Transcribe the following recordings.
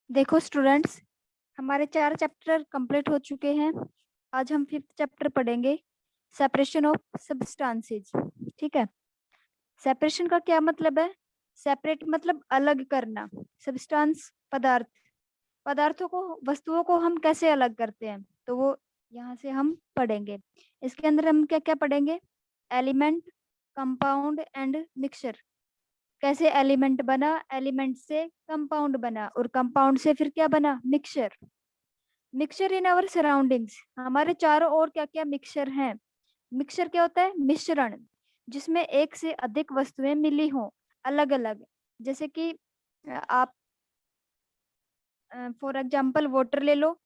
देखो स्टूडेंट्स, हमारे 4 chapter complete हो चुके हैं। आज हम 5th चैप्टर पढ़ेंगे, सेपरेशन ऑफ सब्सटेंसेस। ठीक है। सेपरेशन का क्या मतलब है? सेपरेट मतलब अलग करना। सब्सटेंस पदार्थ, पदार्थों को, वस्तुओं को हम कैसे अलग करते हैं, तो वो यहाँ से हम पढ़ेंगे। इसके अंदर हम क्या क्या पढ़ेंगे? Element, compound and mixture. कैसे एलिमेंट बना, एलिमेंट से कंपाउंड बना, और कंपाउंड से फिर क्या बना? Mixture. Mixture in our surroundings, हमारे चारों ओर क्या क्या मिक्सचर हैं। मिक्सचर क्या होता है? मिश्रण, जिसमें एक से अधिक वस्तुएं मिली हों, अलग अलग। जैसे कि आप फॉर एग्जांपल वाटर ले लो,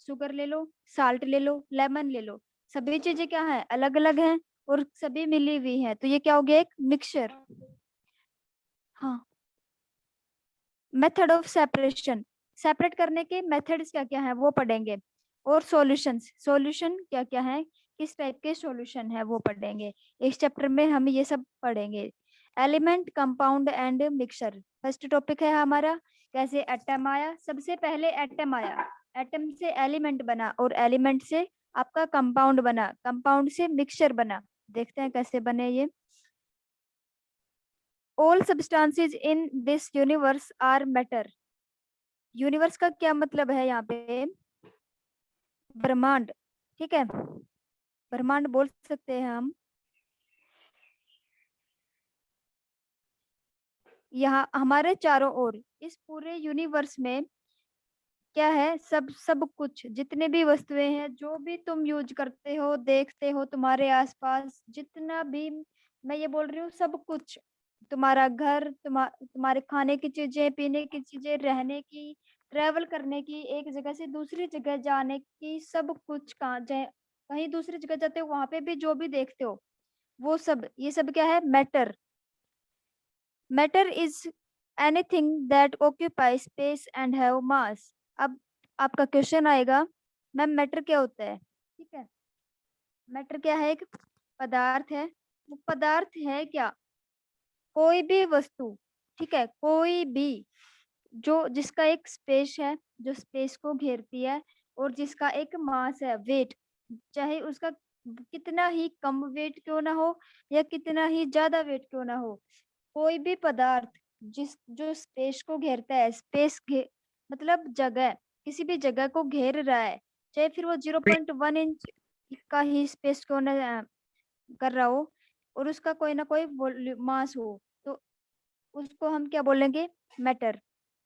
शुगर ले लो, साल्ट ले लो, लेमन ले लो। सभी चीजें क्या है? अलग अलग हैं और सभी मिली हुई हैं, तो ये क्या हो गया? एक मिक्सचर। हाँ। मेथड ऑफ सेपरेशन, सेपरेट करने के मेथड्स क्या क्या है वो पढ़ेंगे। और सॉल्यूशंस, सॉल्यूशन क्या क्या है, किस टाइप के सॉल्यूशन है वो पढ़ेंगे। इस चैप्टर में हम ये सब पढ़ेंगे। Element, compound and mixture first topic है हमारा। कैसे एटम आया? सबसे पहले एटम आया, एटम से एलिमेंट बना, और एलिमेंट से आपका कंपाउंड बना, कंपाउंड से मिक्सचर बना। देखते हैं कैसे बने ये। All substances in this universe are matter. Universe का क्या मतलब है यहाँ पे? ब्रह्मांड। ठीक है, ब्रह्मांड बोल सकते हैं हम। यहाँ हमारे चारों ओर, इस पूरे यूनिवर्स में क्या है? सब सब कुछ, जितने भी वस्तुएं हैं, जो भी तुम यूज करते हो, देखते हो, तुम्हारे आसपास जितना भी, मैं ये बोल रही हूँ सब कुछ। तुम्हारा घर, तुम्हारे खाने की चीजें, पीने की चीजें, रहने की, ट्रेवल करने की, एक जगह से दूसरी जगह जाने की, सब कुछ। कहाँ जाए, कहीं दूसरी जगह जाते हो वहां पे भी जो भी देखते हो, वो सब, ये सब क्या है? Matter. Matter is anything that occupy space and have मास। अब आपका क्वेश्चन आएगा, मैम मैटर क्या होता है? ठीक है, मैटर क्या है? एक पदार्थ है। वो पदार्थ है क्या? कोई भी वस्तु। ठीक है, कोई भी, जो जिसका एक स्पेस है, जो स्पेस को घेरती है, और जिसका एक मास है, वेट। चाहे उसका कितना ही कम वेट क्यों ना हो, या कितना ही ज्यादा वेट क्यों ना हो, कोई भी पदार्थ जिस जो स्पेस को घेरता है, मतलब जगह, किसी भी जगह को घेर रहा है, चाहे फिर वो 0.1 इंच का ही स्पेस क्यों ना कर रहा हो, और उसका कोई ना कोई मास हो, तो उसको हम क्या बोलेंगे? Matter.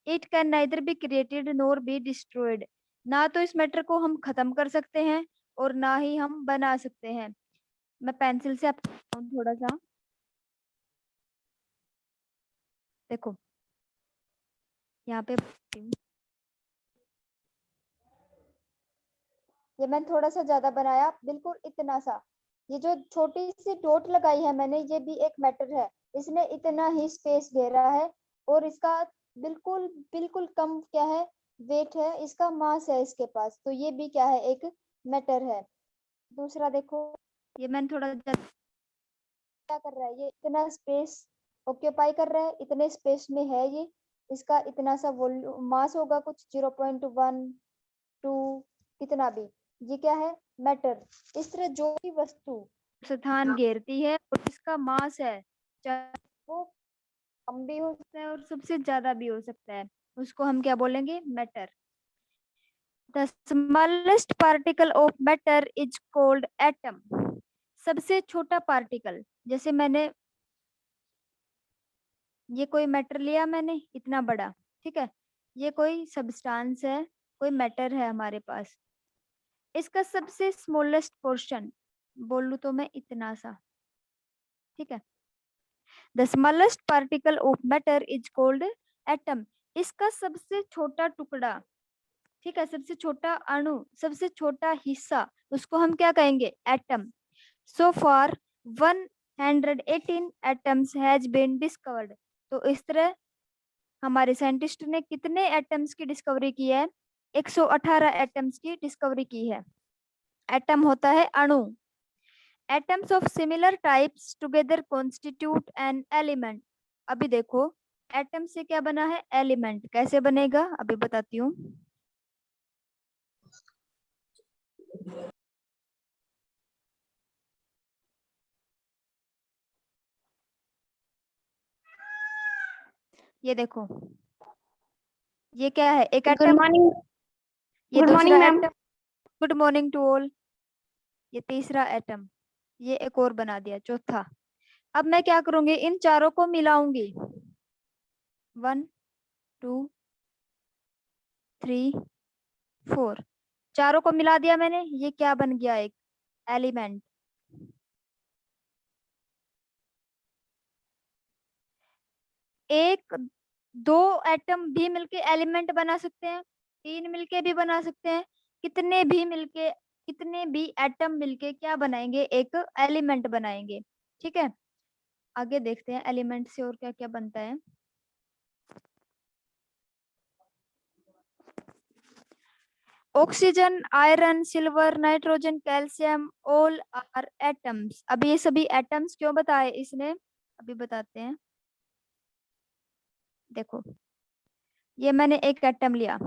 It can neither be created NOR be destroyed. ना तो इस मैटर को हम खत्म कर सकते हैं, और ना ही हम बना सकते हैं। मैं पेंसिल से आपको थोड़ा सा देखो, यहाँ पे ये मैंने थोड़ा सा ज्यादा बनाया, बिल्कुल इतना सा। ये जो छोटी सी डॉट लगाई है मैंने, ये भी एक मैटर है। इसने इतना ही स्पेस घेरा है, और इसका बिल्कुल बिल्कुल कम क्या है? वेट है, इसका मास है इसके पास, तो ये भी क्या है? एक मैटर है। दूसरा देखो, ये मैंने थोड़ा क्या कर रहा है? ये इतना स्पेस ऑक्यूपाई कर रहा है, इतने स्पेस में है ये। इसका इतना सा वॉल्यूम, मास होगा कुछ 0.1 2, कितना भी। ये क्या है? मैटर। इस तरह जो भी वस्तु स्थान घेरती है और जिसका मास है, चाहे वो कम भी हो सकता है और सबसे ज्यादा भी हो सकता है, उसको हम क्या बोलेंगे? Matter. The smallest particle of matter is called atom. सबसे छोटा पार्टिकल, जैसे मैंने ये कोई मैटर लिया मैंने इतना बड़ा, ठीक है, ये कोई सब्सटेंस है, कोई मैटर है हमारे पास। इसका सबसे स्मॉलेस्ट पोर्शन बोलूं तो मैं इतना सा। ठीक है, the smallest particle of matter is called atom. इसका सबसे छोटा टुकड़ा, ठीक है, सबसे छोटा अणु, सबसे छोटा हिस्सा, उसको हम क्या कहेंगे? Atom. So far 118 atoms has been discovered. तो इस तरह हमारे साइंटिस्ट ने कितने एटम्स की डिस्कवरी की है? 118 एटम्स की डिस्कवरी की है। एटम होता है अणु। Atoms of similar types together constitute an element. अभी देखो, एटम से क्या बना है? एलिमेंट। कैसे बनेगा अभी बताती हूँ। ये देखो, ये क्या है? एक गुड एटम। मॉर्निंग। ये गुड दूसरा morning ma'am. Atom. Good morning to all. ये तीसरा एटम। ये एक और बना दिया, चौथा। अब मैं क्या करूंगी? इन चारों को मिलाऊंगी। 1 2 3 4। चारों को मिला दिया मैंने। ये क्या बन गया? एक एलिमेंट। एक दो एटम भी मिलके एलिमेंट बना सकते हैं, तीन मिलके भी बना सकते हैं। कितने भी मिलके, कितने भी एटम मिलके क्या बनाएंगे? एक एलिमेंट बनाएंगे। ठीक है, आगे देखते हैं एलिमेंट से और क्या क्या बनता है। Oxygen, iron, silver, nitrogen, calcium, all are atoms. अब ये सभी एटम्स क्यों बताए इसने, अभी बताते हैं। देखो, ये मैंने एक एटम लिया।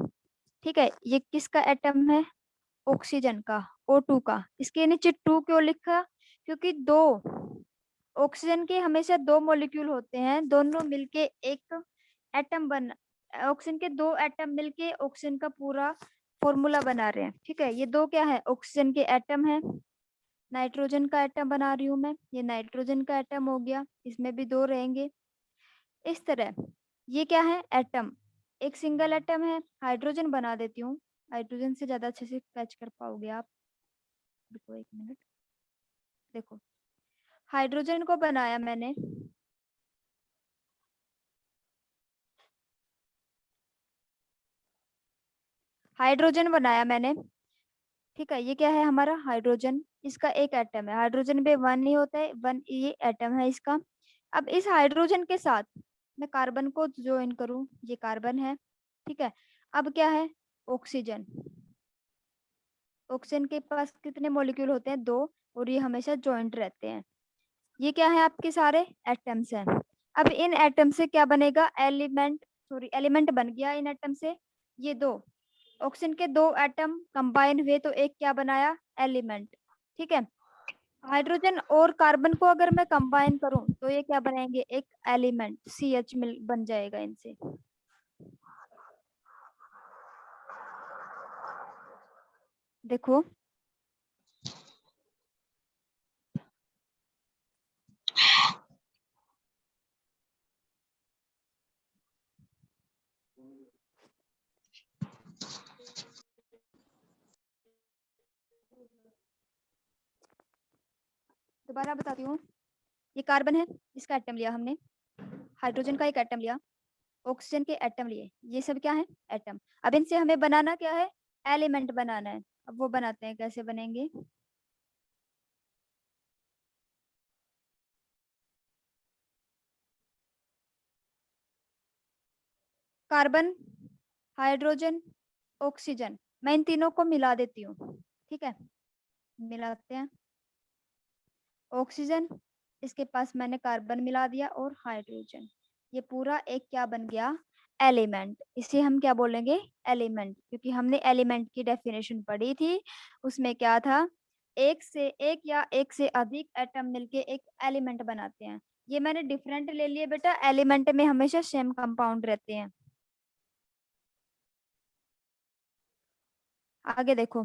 ठीक है, ये किसका एटम है? ऑक्सीजन का, O2 का। इसके नीचे 2 क्यों लिखा? क्योंकि दो ऑक्सीजन के हमेशा दो मॉलिक्यूल होते हैं, दोनों मिलके एक एटम बन, ऑक्सीजन के दो एटम मिलके ऑक्सीजन का पूरा फॉर्मूला बना रहे हैं। ठीक है, ये दो क्या है? ऑक्सीजन के एटम है। नाइट्रोजन का एटम बना रही हूँ मैं, ये नाइट्रोजन का एटम हो गया, इसमें भी दो रहेंगे। इस तरह ये क्या है? एटम। एक सिंगल एटम है। हाइड्रोजन बना देती हूँ, हाइड्रोजन से ज्यादा अच्छे से कैच कर पाओगे आप। रुको एक मिनट। देखो, हाइड्रोजन को बनाया मैंने। हाइड्रोजन बनाया मैंने। ठीक है, ये क्या है हमारा? हाइड्रोजन। इसका एक एटम है, हाइड्रोजन में वन ही होता है, वन ये एटम है इसका। अब इस हाइड्रोजन के साथ मैं कार्बन को ज्वाइन करूं, ये कार्बन है। ठीक है, अब क्या है? ऑक्सीजन। ऑक्सीजन के पास कितने मॉलिक्यूल होते हैं? दो। और ये हमेशा जॉइंट रहते हैं। ये क्या है? आपके सारे एटम्स हैं। अब इन एटम से क्या बनेगा? एलिमेंट। सॉरी, एलिमेंट बन गया इन एटम से। ये दो ऑक्सीजन के दो एटम कंबाइन हुए तो एक क्या बनाया? एलिमेंट। ठीक है, हाइड्रोजन और कार्बन को अगर मैं कंबाइन करूं तो ये क्या बनाएंगे? एक एलिमेंट, CH मिल बन जाएगा इनसे। देखो, दोबारा बताती हूँ। ये कार्बन है, इसका एटम लिया हमने। हाइड्रोजन का एक एटम लिया। ऑक्सीजन के एटम लिए। ये सब क्या है? एटम। अब इनसे हमें बनाना क्या है? एलिमेंट बनाना है। अब वो बनाते हैं, कैसे बनेंगे। Carbon, hydrogen, oxygen. मैं इन तीनों को मिला देती हूँ। ठीक है, मिलाते हैं। ऑक्सीजन, इसके पास मैंने कार्बन मिला दिया और हाइड्रोजन। ये पूरा एक क्या बन गया? एलिमेंट। इसे हम क्या बोलेंगे? एलिमेंट। क्योंकि हमने एलिमेंट की डेफिनेशन पढ़ी थी, उसमें क्या था? एक से एक या एक से अधिक एटम मिलके एक एलिमेंट बनाते हैं। ये मैंने डिफरेंट ले लिए बेटा, एलिमेंट में हमेशा सेम कंपाउंड रहते हैं। आगे देखो,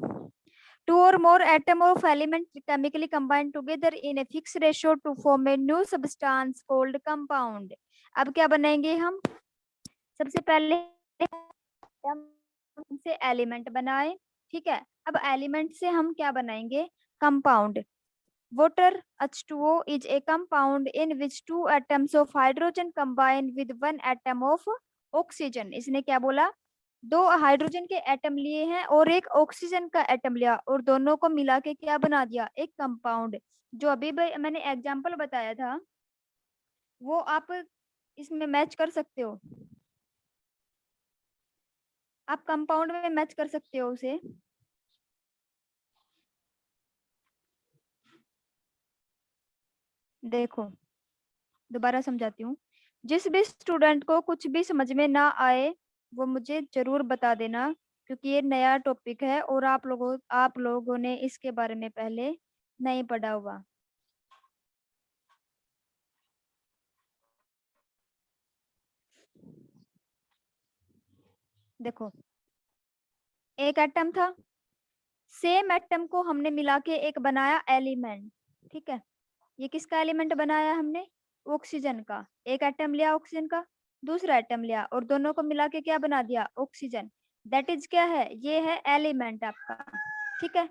two or more atom of element chemically combine together in a fixed ratio to form a new substance called compound। अब क्या बनाएंगे हम? सबसे पहले हम से एलिमेंट बनाए। ठीक है, अब एलिमेंट से हम क्या बनाएंगे? Compound. Water, H2O, is a compound in which two atoms of hydrogen combine with one atom of oxygen। इसने क्या बोला? दो हाइड्रोजन के एटम लिए हैं और एक ऑक्सीजन का एटम लिया और दोनों को मिला के क्या बना दिया? एक कंपाउंड। जो अभी मैंने एग्जांपल बताया था वो आप इसमें मैच कर सकते हो। आप कंपाउंड में मैच कर सकते हो उसे। देखो, दोबारा समझाती हूँ। जिस भी स्टूडेंट को कुछ भी समझ में ना आए वो मुझे जरूर बता देना, क्योंकि ये नया टॉपिक है और आप लोगों ने इसके बारे में पहले नहीं पढ़ा हुआ। देखो, एक एटम था, सेम एटम को हमने मिला के एक बनाया एलिमेंट। ठीक है, ये किसका एलिमेंट बनाया हमने? ऑक्सीजन का। एक एटम लिया ऑक्सीजन का, दूसरा एटम लिया और दोनों को मिला के क्या बना दिया? ऑक्सीजन। दैट इज क्या है? ये है एलिमेंट आपका। ठीक है,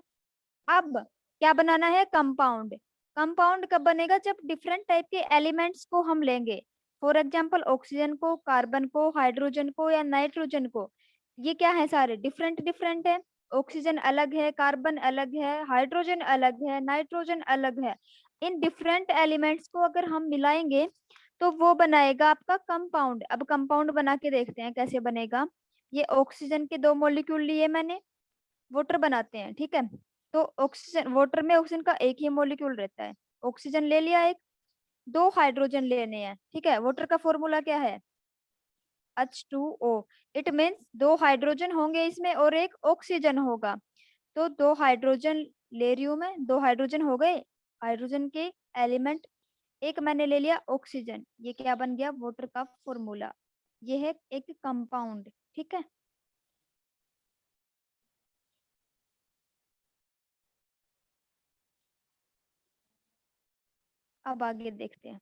अब क्या बनाना है? कंपाउंड। कंपाउंड कब बनेगा? जब डिफरेंट टाइप के एलिमेंट्स को हम लेंगे। फॉर एग्जांपल ऑक्सीजन को, कार्बन को, हाइड्रोजन को या नाइट्रोजन को। ये क्या है? सारे डिफरेंट डिफरेंट है। ऑक्सीजन अलग है, कार्बन अलग है, हाइड्रोजन अलग है, नाइट्रोजन अलग है। इन डिफरेंट एलिमेंट्स को अगर हम मिलाएंगे तो वो बनाएगा आपका कंपाउंड। अब कंपाउंड बना के देखते हैं कैसे बनेगा। ये ऑक्सीजन के 2 मॉलिक्यूल लिए मैंने, वाटर बनाते हैं। ठीक है, तो ऑक्सीजन, वाटर में ऑक्सीजन का एक ही मॉलिक्यूल रहता है। ऑक्सीजन ले लिया एक, 2 हाइड्रोजन लेने हैं। ठीक है, वाटर का फॉर्मूला क्या है? H2O। इट मीन्स 2 हाइड्रोजन होंगे इसमें और एक ऑक्सीजन होगा। तो 2 हाइड्रोजन ले रही हूं मैं, 2 हाइड्रोजन हो गए, हाइड्रोजन के एलिमेंट। एक मैंने ले लिया ऑक्सीजन, ये क्या बन गया? वाटर का फॉर्मूला। ये है एक कंपाउंड। ठीक है, अब आगे देखते हैं।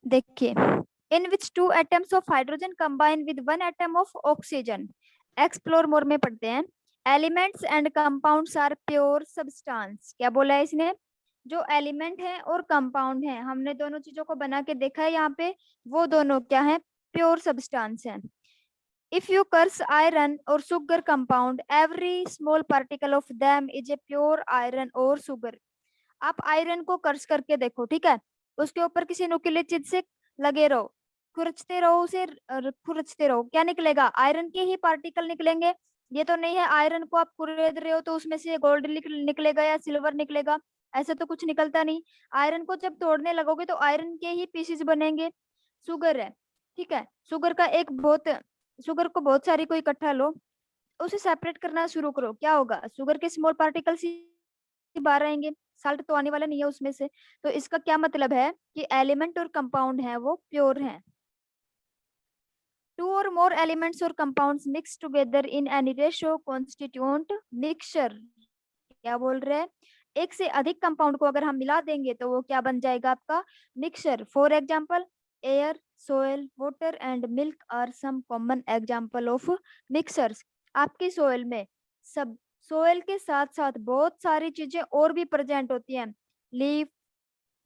देखिए, in which 2 atoms of hydrogen combine with 1 atom of oxygen. Explore more में पढ़ते हैं। Elements and compounds are pure substance. क्या बोला है इसने? जो एलिमेंट है और कंपाउंड है, हमने दोनों चीजों को बना के देखा है यहाँ पे, वो दोनों क्या है? प्योर सब्सटेंस है। इफ यू कर्स आयरन और sugar compound, every small particle of them is a pure iron और सुगर। आप आयरन को कर्स करके देखो। ठीक है, उसके ऊपर किसी नुकीली चीज से लगे रहो, खुरचते रहो उसे, खुरचते रहो, क्या निकलेगा? आयरन के ही पार्टिकल निकलेंगे। ये तो नहीं है आयरन को आप कुरेद रहे हो तो उसमें से गोल्ड निकलेगा या सिल्वर निकलेगा। ऐसा तो कुछ निकलता नहीं। आयरन को जब तोड़ने लगोगे तो आयरन के ही पीसेस बनेंगे। शुगर है, ठीक है, शुगर का एक बहुत, शुगर को बहुत सारी को इकट्ठा लो, उसे सेपरेट करना शुरू करो, क्या होगा? शुगर के स्मॉल पार्टिकल्स ही बाहर आएंगे, साल्ट तो आने वाला नहीं है उसमें से। तो इसका क्या मतलब है कि एलिमेंट और कंपाउंड है वो प्योर है। टू और मोर एलिमेंट्स और compounds mix together in any ratio constitute mixture. क्या बोल रहे हैं? एक से अधिक कंपाउंड को अगर हम मिला देंगे तो वो क्या बन जाएगा? आपका mixture. For example air, soil, water and milk are some common example of mixtures. आपकी सोयल में सब, सोयल के साथ साथ बहुत सारी चीजें और भी प्रेजेंट होती हैं। लीफ,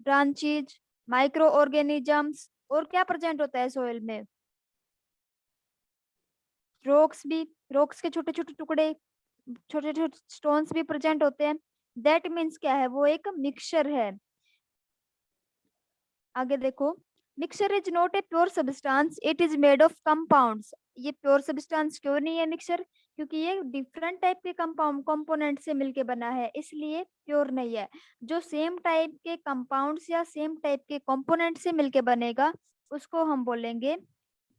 ब्रांचेज, माइक्रो ऑर्गेनिजम्स, और क्या प्रेजेंट होता है सोयल में? रॉक्स भी, रॉक्स के छोटे छोटे टुकड़े, छोटे छोटे स्टोन्स भी प्रेजेंट होते हैं। दैट मीन्स क्या है? वो एक मिक्सचर है। आगे देखो, mixture is not a pure substance, it is made of compounds. ये प्योर सब्सटेंस क्यों नहीं है मिक्सचर? क्योंकि ये डिफरेंट टाइप के कंपाउंड कंपोनेंट से मिलके बना है, इसलिए प्योर नहीं है। जो सेम टाइप के कंपाउंड्स या सेम टाइप के कंपोनेंट से मिलके बनेगा उसको हम बोलेंगे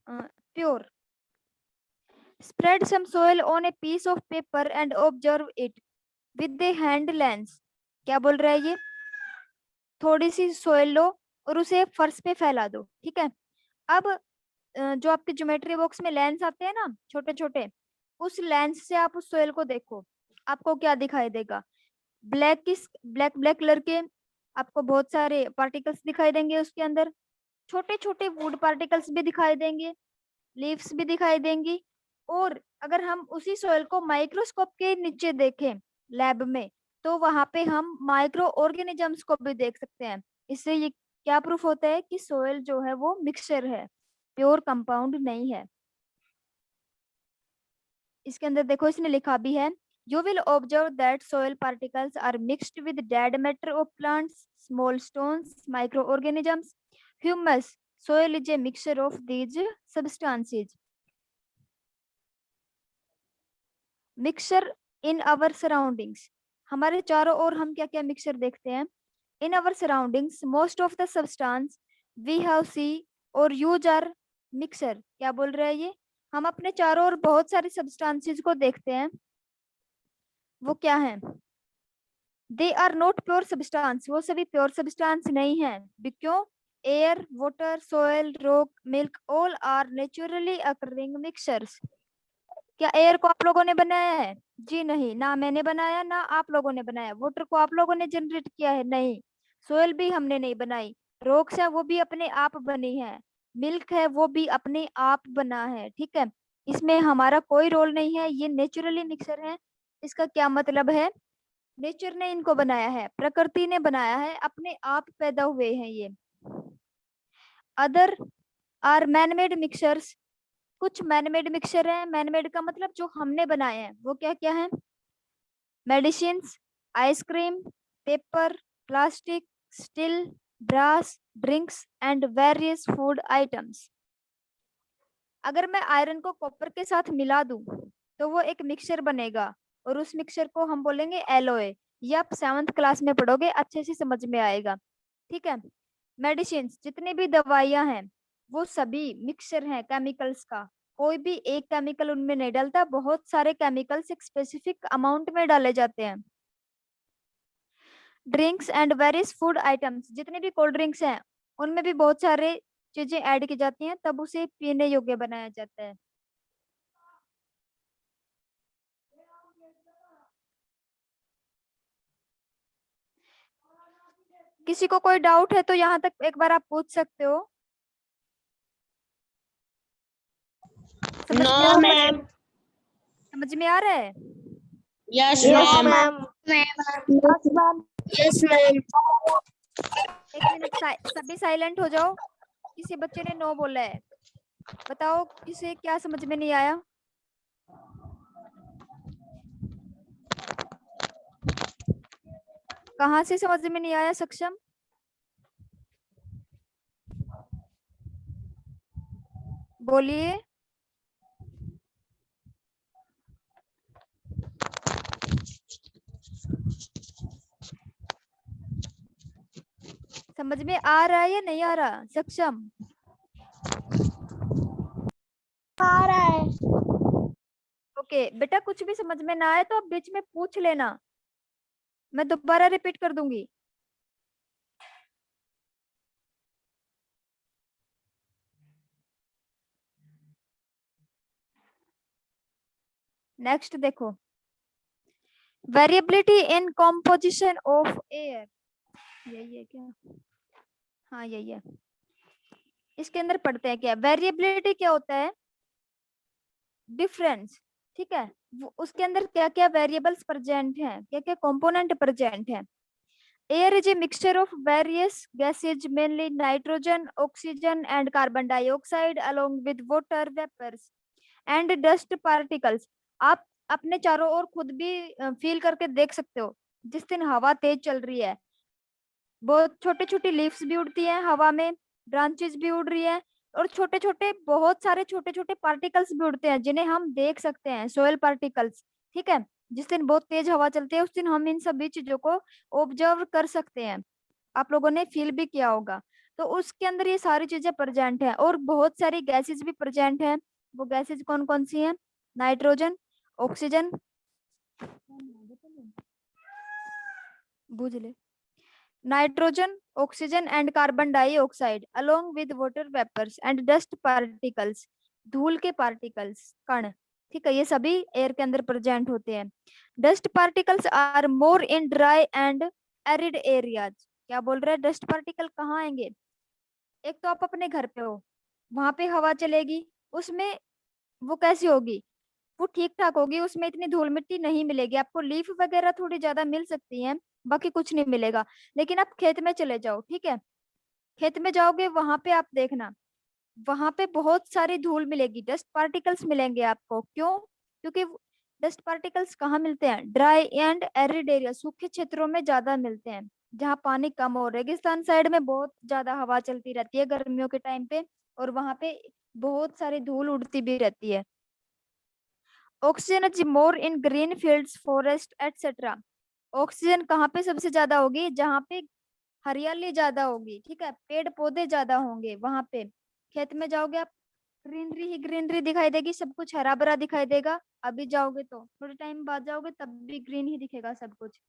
pure. Spread some soil on a piece of paper and observe it with the hand lens. क्या बोल रहा है ये? थोड़ी सी सोयल लो और उसे फर्श पे फैला दो। ठीक है, अब जो आपके ज्योमेट्री बॉक्स में लेंस आते हैं ना छोटे छोटे, उस लेंस से आप उस सोयल को देखो, आपको क्या दिखाई देगा? ब्लैक, किस ब्लैक ब्लैक कलर के आपको बहुत सारे पार्टिकल्स दिखाई देंगे उसके अंदर। छोटे छोटे वुड पार्टिकल्स भी दिखाई देंगे, लीव्स भी दिखाई देंगी। और अगर हम उसी सोयल को माइक्रोस्कोप के नीचे देखें लैब में, तो वहां पे हम माइक्रो ऑर्गेनिजम्स को भी देख सकते हैं। इससे ये क्या प्रूफ होता है कि सोयल जो है वो मिक्सचर है, प्योर कंपाउंड नहीं है। इसके अंदर देखो इसने लिखा भी है, you will observe that soil particles are mixed with dead matter of plants, small stones, microorganisms, humus. Soil is a mixture of these substances. Mixture in our surroundings, हमारे चारों ओर हम क्या क्या मिक्सचर देखते हैं? In our surroundings most of the substance we have see or use are mixer. क्या बोल रहे हैं ये? हम अपने चारों ओर बहुत सारे सब्सटेंसेस को देखते हैं, वो क्या है? They are not pure substance, वो सभी प्योर सब्सटेंस नहीं है। क्यों? Air, water, soil, rock, milk all are naturally occurring mixtures. क्या एयर को आप लोगों ने बनाया है? जी नहीं, ना मैंने बनाया ना आप लोगों ने बनाया। वाटर को आप लोगों ने जनरेट किया है? नहीं। सोयल भी हमने नहीं बनाई। रॉक्स है वो भी अपने आप बनी है। मिल्क है वो भी अपने आप बना है। ठीक है, इसमें हमारा कोई रोल नहीं है, ये नेचुरली मिक्सर है। इसका क्या मतलब है? नेचर ने इनको बनाया है, प्रकृति ने बनाया है, अपने आप पैदा हुए हैं ये। अदर आर मैनमेड मिक्सचर्स, कुछ मैनमेड मिक्सचर है। मैनमेड का मतलब जो हमने बनाए हैं। वो क्या क्या है? Medicine, ice cream, paper, plastic, steel, brass, drinks and various food items. अगर मैं आयरन को कॉपर के साथ मिला दूं तो वो एक मिक्सचर बनेगा, और उस मिक्सचर को हम बोलेंगे एलोए। ये आप 7th क्लास में पढ़ोगे, अच्छे से समझ में आएगा। ठीक है, मेडिसिन जितनी भी दवाइयां हैं वो सभी मिक्सचर हैं केमिकल्स का। कोई भी एक केमिकल उनमें नहीं डालता, बहुत सारे केमिकल्स एक स्पेसिफिक अमाउंट में डाले जाते हैं। Drinks and various food items, जितने भी कोल्ड ड्रिंक्स हैं उनमें भी बहुत सारे चीजें ऐड की जाती हैं, तब उसे पीने योग्य बनाया जाता है। किसी को कोई डाउट है तो यहाँ तक एक बार आप पूछ सकते हो। समझ में नो आ रहा है? मैम। समझ में आ रहा है? Yes Yes, ma'am. ma'am. Yes ma'am. Yes ma'am. एक मिनट सभी साइलेंट हो जाओ। किसी बच्चे ने नो बोला है, बताओ किसे क्या समझ में नहीं आया? कहाँ से समझ में नहीं आया? सक्षम, बोलिए। समझ में आ रहा है या नहीं आ रहा? सक्षम, आ रहा है। ओके बेटा, कुछ भी समझ में ना आए तो आप बीच में पूछ लेना, मैं दोबारा रिपीट कर दूंगी। नेक्स्ट देखो, variability in composition of air. यही है क्या? हाँ यही है। इसके अंदर पढ़ते हैं क्या वेरिएबिलिटी क्या होता है? डिफरेंस। ठीक है, उसके अंदर क्या क्या वेरिएबल्स प्रेजेंट हैं, क्या क्या कंपोनेंट प्रेजेंट हैं। Air is a mixture of various gases, mainly nitrogen, oxygen and carbon dioxide along with water vapours and dust particles. आप अपने चारों ओर खुद भी फील करके देख सकते हो। जिस दिन हवा तेज चल रही है, बहुत छोटी छोटी लीव्स भी उड़ती हैं हवा में, ब्रांचेस भी उड़ रही है, और छोटे छोटे बहुत सारे छोटे छोटे पार्टिकल्स भी उड़ते हैं जिन्हें हम देख सकते हैं, सोयल पार्टिकल्स। ठीक है, जिस दिन बहुत तेज हवा चलती है उस दिन हम इन सभी चीजों को ऑब्जर्व कर सकते हैं। आप लोगों ने फील भी किया होगा। तो उसके अंदर ये सारी चीजें प्रेजेंट हैं, और बहुत सारी गैसेस भी प्रेजेंट हैं। वो गैसेस कौन कौन सी हैं? नाइट्रोजन, ऑक्सीजन, बुझ ले, nitrogen, oxygen and carbon dioxide along with water vapours and dust particles, धूल के पार्टिकल्स, कण। ठीक है, ये सभी एयर के अंदर प्रेजेंट होते हैं। Dust particles are more in dry and arid areas. क्या बोल रहे हैं? डस्ट पार्टिकल कहाँ आएंगे? एक तो आप अपने घर पे हो, वहां पे हवा चलेगी, उसमें वो कैसी होगी? वो ठीक ठाक होगी, उसमें इतनी धूल मिट्टी नहीं मिलेगी आपको। लीफ वगैरह थोड़ी ज्यादा मिल सकती हैं, बाकी कुछ नहीं मिलेगा। लेकिन आप खेत में चले जाओ, ठीक है, खेत में जाओगे वहां पे आप देखना, वहां पे बहुत सारी धूल मिलेगी, डस्ट पार्टिकल्स मिलेंगे आपको। क्यों? क्योंकि डस्ट पार्टिकल्स कहाँ मिलते हैं? ड्राई एंड एरिड एरिया, सूखे क्षेत्रों में ज्यादा मिलते हैं, जहाँ पानी कम हो। रेगिस्तान साइड में बहुत ज्यादा हवा चलती रहती है गर्मियों के टाइम पे, और वहां पे बहुत सारी धूल उड़ती भी रहती है। Oxygen is more in green fields, forest etcetera. Oxygen कहाँ पे सबसे ज्यादा होगी? जहाँ पे हरियाली ज्यादा होगी, ठीक है, पेड़ पौधे ज्यादा होंगे, वहां पे खेत में जाओगे आप, ग्रीनरी ही ग्रीनरी दिखाई देगी, सब कुछ हरा भरा दिखाई देगा। अभी जाओगे तो थोड़े टाइम बाद जाओगे तब भी ग्रीन ही दिखेगा सब कुछ।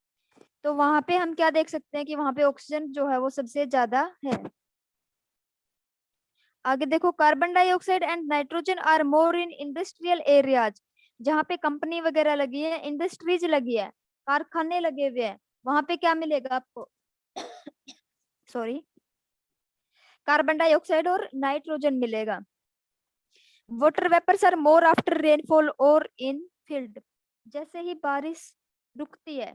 तो वहां पे हम क्या देख सकते हैं कि वहां पे ऑक्सीजन जो है वो सबसे ज्यादा है। आगे देखो, carbon dioxide and nitrogen are more in industrial areas. जहाँ पे कंपनी वगैरह लगी है, इंडस्ट्रीज लगी है, कारखाने लगे हुए हैं, वहां पे क्या मिलेगा आपको? सॉरी, कार्बन डाइऑक्साइड और नाइट्रोजन मिलेगा। Water vapours are more after rainfall और इन फील्ड। जैसे ही बारिश रुकती है,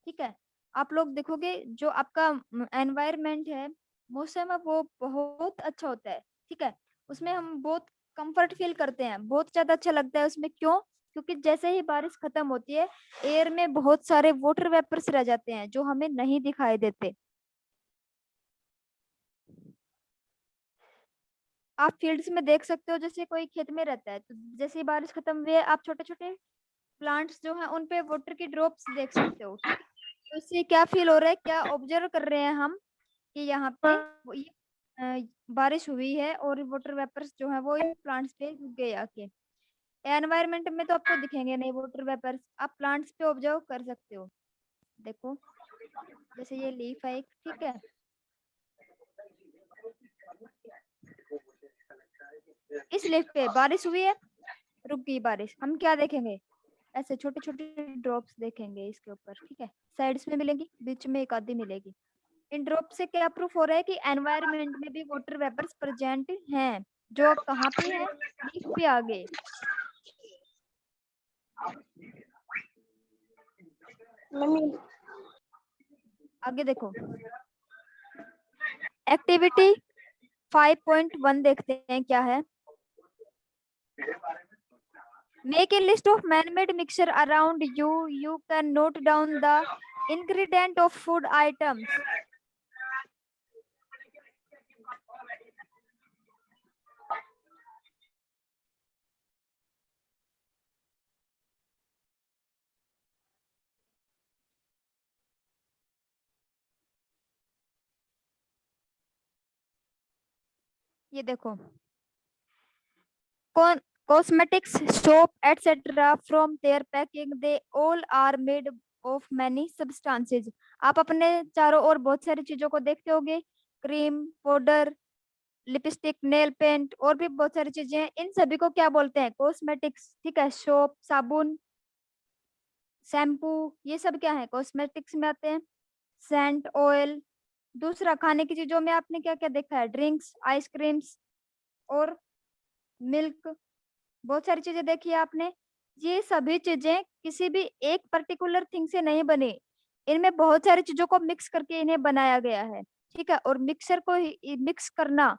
ठीक है, आप लोग देखोगे जो आपका एनवायरनमेंट है, मौसम है, वो बहुत अच्छा होता है, ठीक है, उसमें हम बहुत कंफर्ट फील करते हैं, बहुत ज्यादा अच्छा लगता है उसमें। क्यों? क्योंकि जैसे ही बारिश खत्म होती है, एयर में बहुत सारे वाटर वेपर्स रह जाते हैं जो हमें नहीं दिखाई देते। आप फील्ड्स में देख सकते हो, जैसे कोई खेत में रहता है तो जैसे ही बारिश खत्म हुई है, आप छोटे छोटे प्लांट्स जो हैं उन पे वाटर की ड्रॉप्स देख सकते हो। तो इससे क्या फील हो रहा है, क्या ऑब्जर्व कर रहे हैं हम कि यहाँ पे ये बारिश हुई है और वाटर वेपर्स जो है वो इन प्लांट्स पे रुक गए आके। एनवायरनमेंट में तो आपको दिखेंगे नहीं वाटर वेपर्स, आप प्लांट्स पे ऑब्जर्व कर सकते हो। देखो, जैसे ये लीफ है एक, ठीक है, इस लीफ पे बारिश हुई है, रुक गई बारिश, हम क्या देखेंगे? ऐसे छोटे छोटे ड्रॉप्स देखेंगे इसके ऊपर, ठीक है, साइड्स में मिलेंगी, बीच में एक आधी मिलेगी। इन ड्रॉप से क्या प्रूफ हो रहा है कि एनवायरनमेंट में भी वाटर वेपर्स प्रेजेंट हैं, जो कहाँ पे है? लीफ पे आगे। मम्मी आगे देखो, एक्टिविटी 5.1 देखते हैं क्या है। Make a list of man-made mixture around you, you can note down the ingredient of food items. ये देखो, cosmetics, soap, etc. from their packing, they all are made of many substances. आप अपने चारों ओर बहुत सारी चीजों को देखते होगे, cream, powder, lipstick, nail paint और भी बहुत सारी चीजें हैं। इन सभी को क्या बोलते हैं? कॉस्मेटिक्स, ठीक है, सोप, साबुन, शैम्पू, ये सब क्या है? कॉस्मेटिक्स में आते हैं। Scent, oil. दूसरा, खाने की चीजों में आपने क्या क्या देखा है? ड्रिंक्स, आइसक्रीम्स और मिल्क, बहुत सारी चीजें देखी है आपने। ये सभी चीजें किसी भी एक पर्टिकुलर थिंग से नहीं बनी, इनमें बहुत सारी चीजों को मिक्स करके इन्हें बनाया गया है, ठीक है। और मिक्सर को मिक्स करना,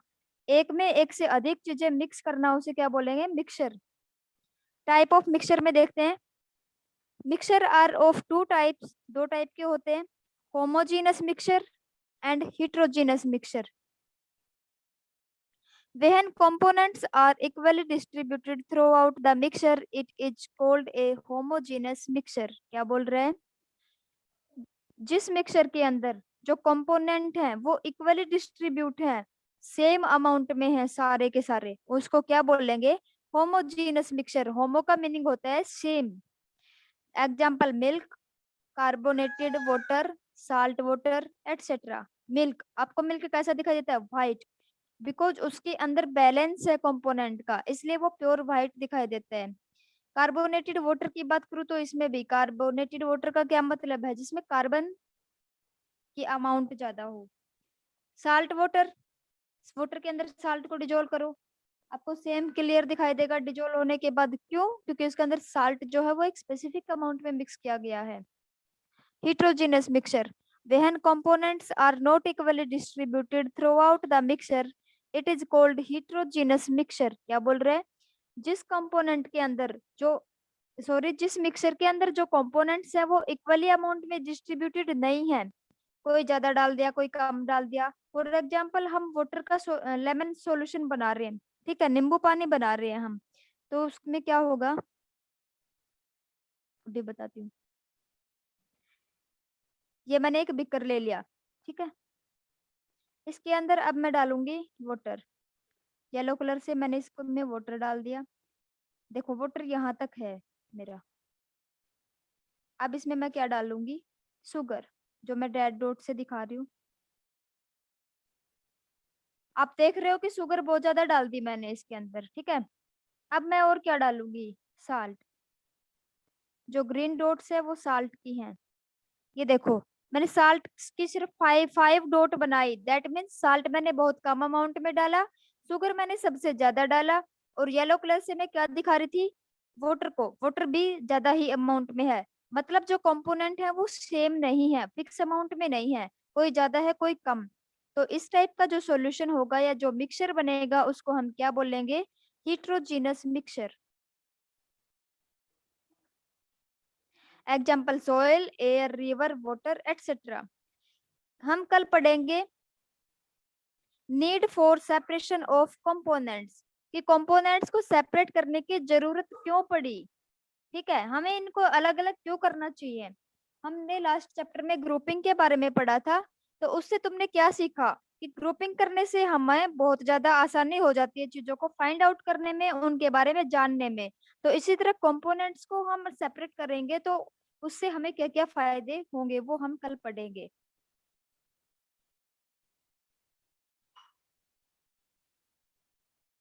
एक में एक से अधिक चीजें मिक्स करना, उसे क्या बोलेंगे? मिक्सर। टाइप ऑफ मिक्सर में देखते हैं, mixer are of two types, दो टाइप के होते हैं, homogeneous mixer and heterogeneous mixture. When components are equally distributed throughout the mixture, it is called a homogeneous mixture. क्या बोल रहे हैं? जिस मिक्सर के अंदर जो कंपोनेंट हैं वो इक्वली डिस्ट्रीब्यूट हैं, सेम अमाउंट में है सारे के सारे, उसको क्या बोलेंगे? Homogeneous mixer. होमो का मीनिंग होता है same. Example, milk, carbonated water, salt water, etcetera. Milk, आपको मिल्क कैसा दिखाई देता है? व्हाइट, बिकॉज उसके अंदर बैलेंस है कंपोनेंट का, इसलिए वो प्योर व्हाइट दिखाई देता है। कार्बोनेटेड वाटर की बात करूँ तो इसमें भी कार्बोनेटेड वाटर का क्या मतलब है? जिसमें कार्बन की अमाउंट ज्यादा हो। साल्ट वाटर, वाटर के अंदर साल्ट को डिजोल्व करो, आपको सेम क्लियर दिखाई देगा डिजोल्व होने के बाद। क्यों? क्योंकि उसके अंदर साल्ट जो है वो एक स्पेसिफिक अमाउंट में मिक्स किया गया है। heterogeneous mixture, when components are not equally distributed throughout the mixture, it is called heterogeneous mixture. क्या बोल रहे हैं? जिस कंपोनेंट के अंदर जो जिस मिक्सर के अंदर जो कंपोनेंट्स है वो इक्वली अमाउंट में डिस्ट्रीब्यूटेड नहीं है, कोई ज्यादा डाल दिया, कोई कम डाल दिया। फॉर एग्जाम्पल, हम वाटर का लेमन सॉल्यूशन बना रहे हैं, ठीक है, नींबू पानी बना रहे हैं हम, तो उसमें क्या होगा? अभी बताती हूँ। ये मैंने एक बीकर ले लिया, ठीक है। इसके अंदर अब मैं डालूंगी वाटर। येलो कलर से मैंने इसको में वाटर डाल दिया। देखो वाटर यहाँ तक है मेरा। अब इसमें मैं क्या डालूंगी, शुगर, जो मैं रेड डॉट से दिखा रही हूँ। आप देख रहे हो कि शुगर बहुत ज्यादा डाल दी मैंने इसके अंदर, ठीक है। अब मैं और क्या डालूंगी, साल्ट। जो ग्रीन डॉट्स है वो साल्ट की हैं। ये देखो मैंने साल्ट की सिर्फ 5 डॉट बनाई, दैट मीन्स साल्ट मैंने बहुत कम अमाउंट में डाला, शुगर मैंने सबसे ज्यादा डाला। और येलो कलर से मैं क्या दिखा रही थी, वाटर को, वाटर भी ज्यादा ही अमाउंट में है। मतलब जो कंपोनेंट है वो सेम नहीं है, फिक्स अमाउंट में नहीं है, कोई ज्यादा है कोई कम। तो इस टाइप का जो सॉल्यूशन होगा या जो मिक्सचर बनेगा उसको हम क्या बोलेंगे, heterogeneous mixture. Example soil, air, river, water etcetera. हम कल पढ़ेंगे need for separation of components, कि कंपोनेंट्स को सेपरेट करने की जरूरत क्यों पड़ी, ठीक है, हमें इनको अलग अलग क्यों करना चाहिए। हमने लास्ट चैप्टर में ग्रुपिंग के बारे में पढ़ा था, तो उससे तुमने क्या सीखा कि ग्रुपिंग करने से हमें बहुत ज्यादा आसानी हो जाती है चीजों को फाइंड आउट करने में, उनके बारे में जानने में। तो इसी तरह कंपोनेंट्स को हम सेपरेट करेंगे तो उससे हमें क्या क्या फायदे होंगे वो हम कल पढ़ेंगे।